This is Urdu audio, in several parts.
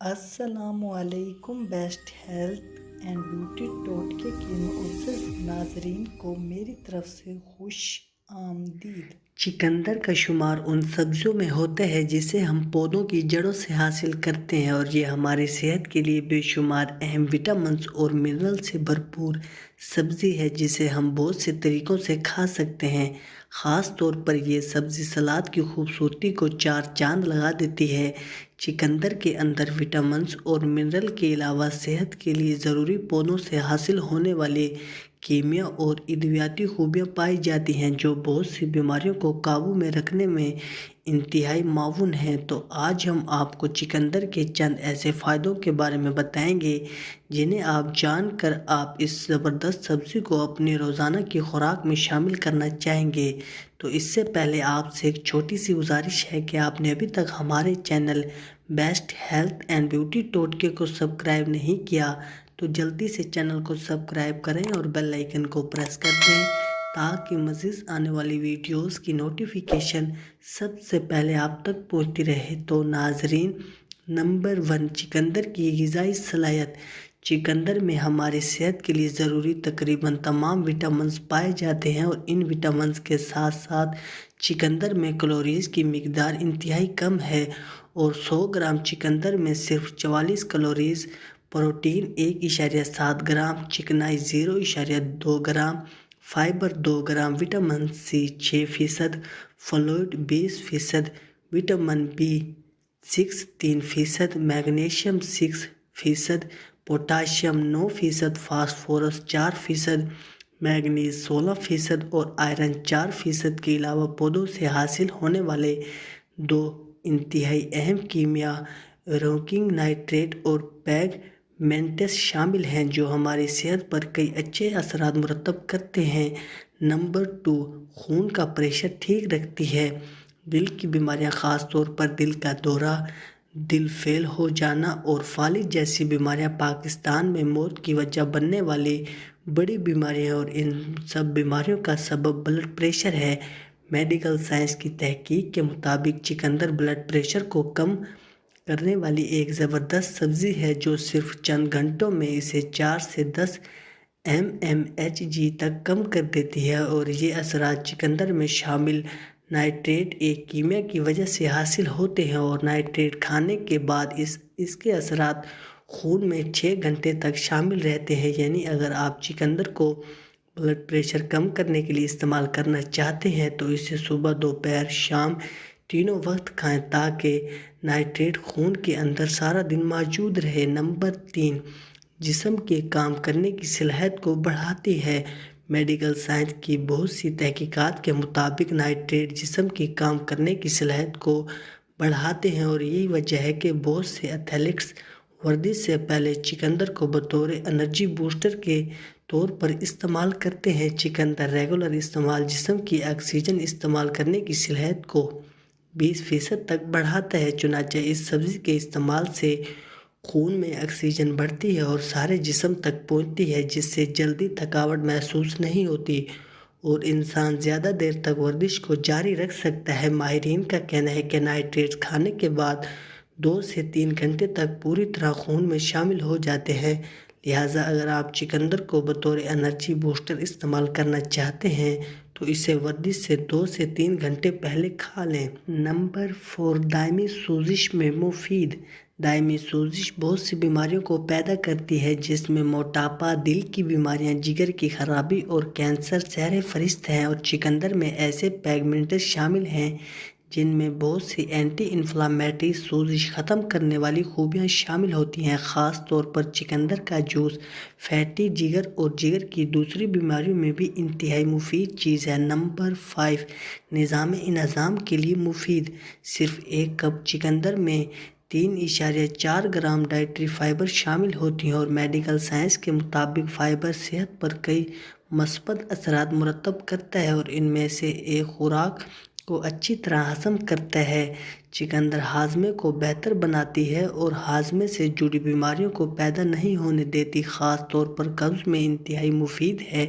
السلام علیکم بیسٹ ہیلتھ اینڈ بیوٹی ٹوٹکے کے معزز ناظرین کو میری طرف سے خوش آمدید۔ چقندر کا شمار ان سبزیوں میں ہوتا ہے جسے ہم پودوں کی جڑوں سے حاصل کرتے ہیں، اور یہ ہماری صحت کے لیے بے شمار اہم وٹامنز اور منرل سے بھرپور سبزی ہے جسے ہم بہت سے طریقوں سے کھا سکتے ہیں۔ خاص طور پر یہ سبزی سلاد کی خوبصورتی کو چار چاند لگا دیتی ہے۔ چقندر کے اندر وٹامنز اور منرل کے علاوہ صحت کے لیے ضروری پودوں سے حاصل ہونے والے کیمیا اور ادویاتی خوبیاں پائی جاتی ہیں جو بہت سی بیماریوں کو قابو میں رکھنے میں انتہائی معاون ہیں۔ تو آج ہم آپ کو چقندر کے چند ایسے فائدوں کے بارے میں بتائیں گے جنہیں آپ جان کر آپ اس زبردست سبزی کو اپنی روزانہ کی خوراک میں شامل کرنا چاہیں گے۔ تو اس سے پہلے آپ سے ایک چھوٹی سی گزارش ہے کہ آپ نے ابھی تک ہمارے channel best health and beauty ٹوٹکے کو سبسکرائب نہیں کیا تو جلدی سے چینل کو سبسکرائب کریں اور بیل آئیکن کو پریس کر دیں تاکہ مزید آنے والی ویڈیوز کی نوٹیفیکیشن سب سے پہلے آپ تک پہنچتی رہے۔ تو ناظرین، نمبر 1، چقندر کی غذائی صلاحیت۔ چقندر میں ہماری صحت کے لیے ضروری تقریباً تمام وٹامنز پائے جاتے ہیں، اور ان وٹامنز کے ساتھ ساتھ چقندر میں کیلوریز کی مقدار انتہائی کم ہے، اور 100 گرام چقندر میں صرف 44 کیلوریز، پروٹین 1.7 گرام، چکنائی 0.2 gram, fibre 2 gram, vitamin C 6%، fluid 20%، vitamin B 6 3%، magnesium 6%، potassium 9%، phosphorus 4%، manganese 16% اور آئرن 4% کے علاوہ پودوں سے حاصل ہونے والے دو انتہائی اہم کیمیا روکنگ نائٹریٹ اور پیگمنٹس شامل ہیں جو ہماری صحت پر کئی اچھے اثرات مرتب کرتے ہیں۔ نمبر 2، خون کا پریشر ٹھیک رکھتی ہے۔ دل کی بیماریاں، خاص طور پر دل کا دورہ، دل فیل ہو جانا اور فالج جیسی بیماریاں پاکستان میں موت کی وجہ بننے والی بڑی بیماریاں ہیں، اور ان سب بیماریوں کا سبب بلڈ پریشر ہے۔ میڈیکل سائنس کی تحقیق کے مطابق چقندر بلڈ پریشر کو کم کرنے والی ایک زبردست سبزی ہے جو صرف چند گھنٹوں میں اسے 4 سے 10 mmHg تک کم کر دیتی ہے، اور یہ اثرات چقندر میں شامل نائٹریٹ ایک کیمیا کی وجہ سے حاصل ہوتے ہیں، اور نائٹریٹ کھانے کے بعد اس کے اثرات خون میں 6 گھنٹے تک شامل رہتے ہیں۔ یعنی اگر آپ چقندر کو بلڈ پریشر کم کرنے کے لیے استعمال کرنا چاہتے ہیں تو اسے صبح، دوپہر، شام تینوں وقت کھائیں تاکہ نائٹریٹ خون کے اندر سارا دن موجود رہے۔ نمبر 3، جسم کے کام کرنے کی صلاحیت کو بڑھاتی ہے۔ میڈیکل سائنس کی بہت سی تحقیقات کے مطابق نائٹریٹ جسم کی کام کرنے کی صلاحیت کو بڑھاتے ہیں، اور یہی وجہ ہے کہ بہت سے ایتھلیٹس ورزش سے پہلے چقندر کو بطور انرجی بوسٹر کے طور پر استعمال کرتے ہیں۔ چقندر ریگولر استعمال جسم کی آکسیجن استعمال کرنے کی صلاحیت کو 20% تک بڑھاتا ہے۔ چنانچہ اس سبزی کے استعمال سے خون میں آکسیجن بڑھتی ہے اور سارے جسم تک پہنچتی ہے، جس سے جلدی تھکاوٹ محسوس نہیں ہوتی اور انسان زیادہ دیر تک ورزش کو جاری رکھ سکتا ہے۔ ماہرین کا کہنا ہے کہ نائٹریٹ کھانے کے بعد 2 سے 3 گھنٹے تک پوری طرح خون میں شامل ہو جاتے ہیں، لہٰذا اگر آپ چقندر کو بطور انرجی بوسٹر استعمال کرنا چاہتے ہیں تو اسے ورزش سے 2 سے 3 گھنٹے پہلے کھا لیں۔ نمبر 4، دائمی سوزش میں مفید۔ دائمی سوزش بہت سی بیماریوں کو پیدا کرتی ہے جس میں موٹاپا، دل کی بیماریاں، جگر کی خرابی اور کینسر سر فہرست ہیں، اور چقندر میں ایسے پیگمنٹس شامل ہیں جن میں بہت سی اینٹی انفلامیٹری، سوزش ختم کرنے والی خوبیاں شامل ہوتی ہیں۔ خاص طور پر چقندر کا جوس فیٹی جگر اور جگر کی دوسری بیماریوں میں بھی انتہائی مفید چیز ہے۔ نمبر 5، نظام انہضام کے لیے مفید۔ صرف ایک کپ چقندر میں 3.4 گرام ڈائٹری فائبر شامل ہوتی ہیں، اور میڈیکل سائنس کے مطابق فائبر صحت پر کئی مثبت اثرات مرتب کرتا ہے، اور ان میں سے ایک خوراک کو اچھی طرح ہضم کرتا ہے۔ چقندر ہاضمے کو بہتر بناتی ہے اور ہاضمے سے جڑی بیماریوں کو پیدا نہیں ہونے دیتی، خاص طور پر قبض میں انتہائی مفید ہے،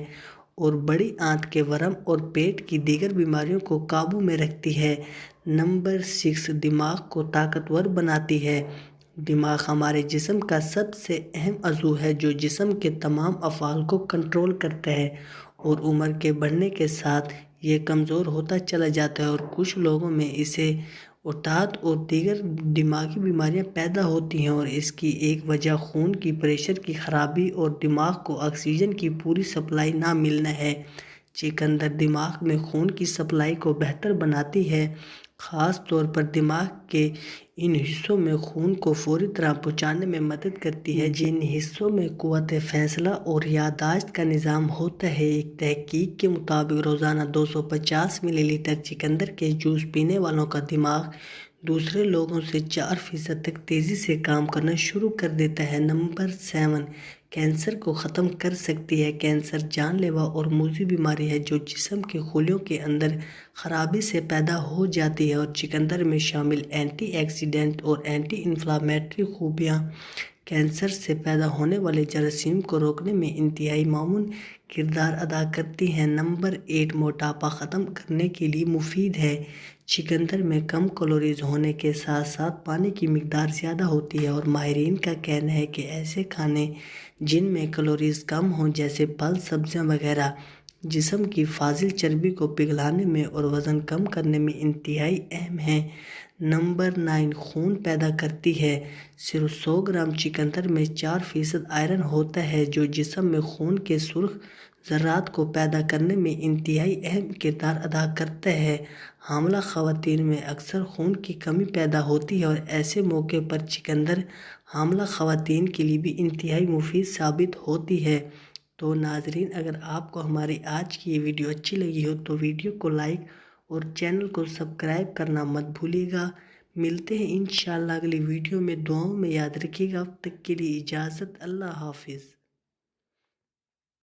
اور بڑی آنت کے ورم اور پیٹ کی دیگر بیماریوں کو قابو میں رکھتی ہے۔ نمبر 6، دماغ کو طاقتور بناتی ہے۔ دماغ ہمارے جسم کا سب سے اہم عضو ہے جو جسم کے تمام افعال کو کنٹرول کرتا ہے، اور عمر کے بڑھنے کے ساتھ یہ کمزور ہوتا چلا جاتا ہے اور کچھ لوگوں میں اسے اعتاد اور دیگر دماغی بیماریاں پیدا ہوتی ہیں، اور اس کی ایک وجہ خون کی پریشر کی خرابی اور دماغ کو آکسیجن کی پوری سپلائی نہ ملنا ہے۔ چقندر دماغ میں خون کی سپلائی کو بہتر بناتی ہے، خاص طور پر دماغ کے ان حصوں میں خون کو فوری طرح پہنچانے میں مدد کرتی ہے جن حصوں میں قوت فیصلہ اور یادداشت کا نظام ہوتا ہے۔ ایک تحقیق کے مطابق روزانہ 250 ملی لیٹر چقندر کے جوس پینے والوں کا دماغ دوسرے لوگوں سے 4% تک تیزی سے کام کرنا شروع کر دیتا ہے۔ نمبر 7، کینسر کو ختم کر سکتی ہے۔ کینسر جان لیوا اور موذی بیماری ہے جو جسم کے خلیوں کے اندر خرابی سے پیدا ہو جاتی ہے، اور چقندر میں شامل اینٹی آکسیڈنٹ اور اینٹی انفلامیٹری خوبیاں کینسر سے پیدا ہونے والے جراثیم کو روکنے میں انتہائی معاون کردار ادا کرتی ہیں۔ نمبر 8، موٹاپا ختم کرنے کے لیے مفید ہے۔ چقندر میں کم کیلوریز ہونے کے ساتھ ساتھ پانی کی مقدار زیادہ ہوتی ہے، اور ماہرین کا کہنا ہے کہ ایسے کھانے جن میں کیلوریز کم ہوں جیسے پھل، سبزیاں وغیرہ جسم کی فاضل چربی کو پگھلانے میں اور وزن کم کرنے میں انتہائی اہم ہیں۔ نمبر 9، خون پیدا کرتی ہے۔ صرف 100 گرام چقندر میں 4% آئرن ہوتا ہے جو جسم میں خون کے سرخ ذرات کو پیدا کرنے میں انتہائی اہم کردار ادا کرتا ہے۔ حاملہ خواتین میں اکثر خون کی کمی پیدا ہوتی ہے، اور ایسے موقع پر چقندر حاملہ خواتین کے لیے بھی انتہائی مفید ثابت ہوتی ہے۔ تو ناظرین، اگر آپ کو ہماری آج کی یہ ویڈیو اچھی لگی ہو تو ویڈیو کو لائک اور چینل کو سبسکرائب کرنا مت بھولیے گا۔ ملتے ہیں انشاءاللہ اگلی ویڈیو میں، دعاؤں میں یاد رکھیے گا۔ اب تک کے لیے اجازت، اللہ حافظ۔